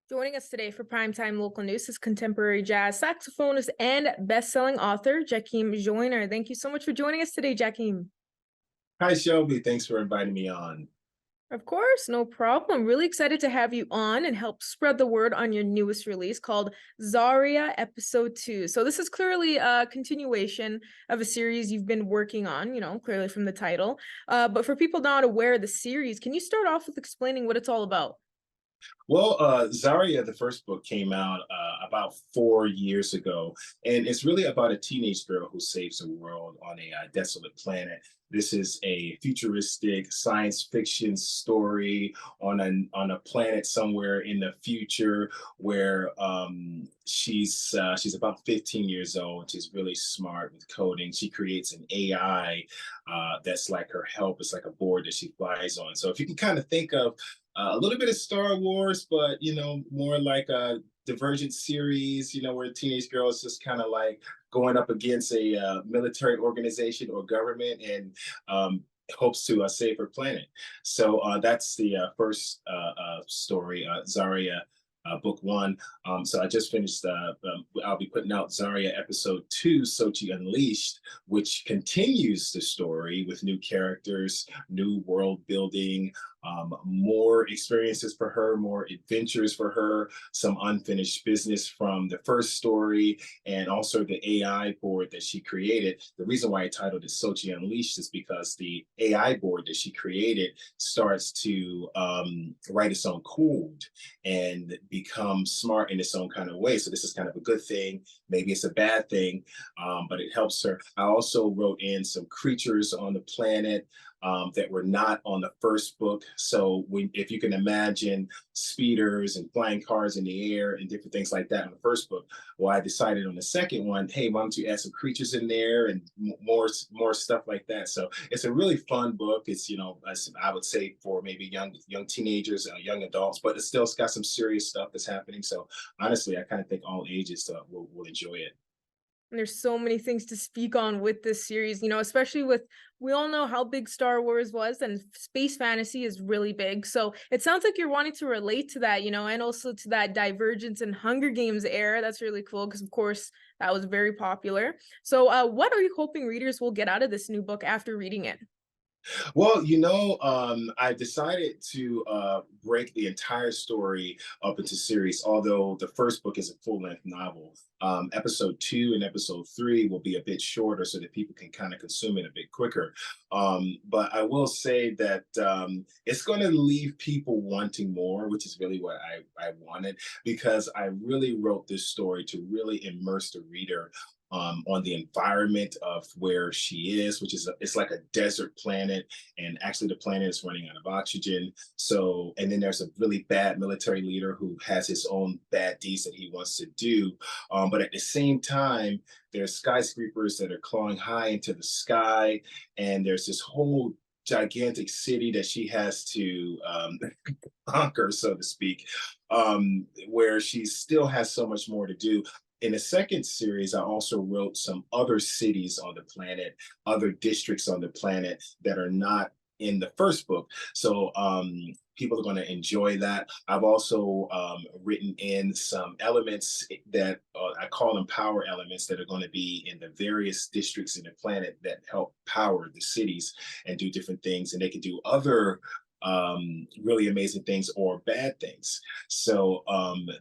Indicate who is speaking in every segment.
Speaker 1: Joining us today for Primetime Local News is contemporary jazz saxophonist and best-selling author Jackiem Joyner. Thank you so much for joining us today, Jackiem.
Speaker 2: Hi, Shelby. Thanks for inviting me on.
Speaker 1: Of course, no problem. Really excited to have you on and help spread the word on your newest release called Zaria Episode 2. So this is clearly a continuation of a series you've been working on, clearly from the title. But for people not aware of the series, can you start off with explaining what it's all about?
Speaker 2: Well, Zaria, the first book, came out about 4 years ago, and it's really about a teenage girl who saves the world on a desolate planet. This is a futuristic science fiction story on a planet somewhere in the future where she's about 15 years old. She's really smart with coding. She creates an AI that's like her help. It's like a board that she flies on. So if you can kind of think of a little bit of Star Wars, but more like a Divergent series, where a teenage girl is just kind of like going up against a military organization or government and hopes to save her planet. So that's the first story, Zarya. Book one. So I just finished. I'll be putting out Zarya episode 2, Sochi Unleashed, which continues the story with new characters, new world building, more experiences for her, more adventures for her, some unfinished business from the first story, and also the AI board that she created. The reason why I titled it Sochi Unleashed is because the AI board that she created starts to write its own code and become smart in its own kind of way. So this is kind of a good thing. Maybe it's a bad thing, but it helps her. I also wrote in some creatures on the planet that were not on the first book. So if you can imagine speeders and flying cars in the air and different things like that in the first book, well, I decided on the second one, hey, why don't you add some creatures in there and more stuff like that. So it's a really fun book. It's I would say for maybe young teenagers, young adults, but it's still got some serious stuff that's happening. So honestly, I kind of think all ages will enjoy it.
Speaker 1: And there's so many things to speak on with this series, especially with we all know how big Star Wars was and space fantasy is really big. So it sounds like you're wanting to relate to that, and also to that Divergence and Hunger Games era. That's really cool because, of course, that was very popular. So what are you hoping readers will get out of this new book after reading it?
Speaker 2: Well, I decided to break the entire story up into series, although the first book is a full length novel. Episode 2 and episode 3 will be a bit shorter so that people can kind of consume it a bit quicker. But I will say that it's going to leave people wanting more, which is really what I wanted, because I really wrote this story to really immerse the reader on the environment of where she is, which is it's like a desert planet, and actually the planet is running out of oxygen. So, and then there's a really bad military leader who has his own bad deeds that he wants to do, but at the same time, there's skyscrapers that are clawing high into the sky, and there's this whole gigantic city that she has to conquer, so to speak, where she still has so much more to do. In the second series, I also wrote some other cities on the planet, other districts on the planet that are not in the first book. So people are going to enjoy that. I've also written in some elements that I call them power elements that are going to be in the various districts in the planet that help power the cities and do different things. And they can do other really amazing things or bad things. So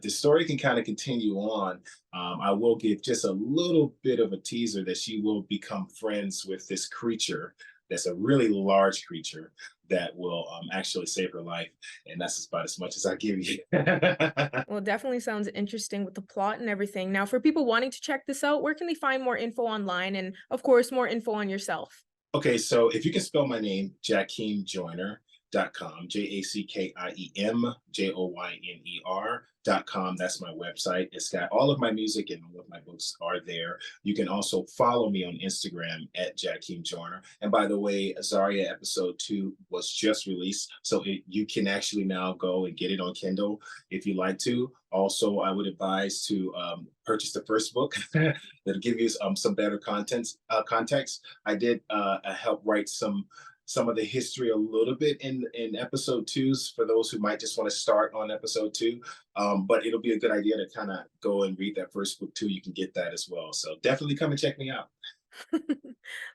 Speaker 2: the story can kind of continue on. I will give just a little bit of a teaser that she will become friends with this creature that's a really large creature that will actually save her life. And that's about as much as I give you.
Speaker 1: Well, it definitely sounds interesting with the plot and everything. Now, for people wanting to check this out, where can they find more info online and, of course, more info on yourself?
Speaker 2: Okay, so if you can spell my name, Jackiem Joyner, .com, JACKIEM JOYNER.com. That's my website. It's got all of my music and all of my books are there. You can also follow me on Instagram at Jackiem Joyner. And by the way, Zarya episode 2 was just released. So you can actually now go and get it on Kindle if you like to. Also, I would advise to purchase the first book that'll give you some better context. I did help write some some of the history a little bit in episode twos for those who might just want to start on episode two. But it'll be a good idea to kind of go and read that first book too. You can get that as well. So definitely come and check me out.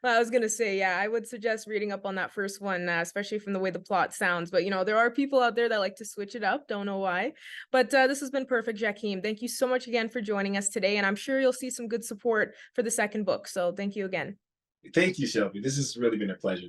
Speaker 1: Well, I was gonna say, yeah, I would suggest reading up on that first one, especially from the way the plot sounds. But there are people out there that like to switch it up. Don't know why. But this has been perfect, Jackiem. Thank you so much again for joining us today, and I'm sure you'll see some good support for the second book. So thank you again.
Speaker 2: Thank you, Shelby. This has really been a pleasure.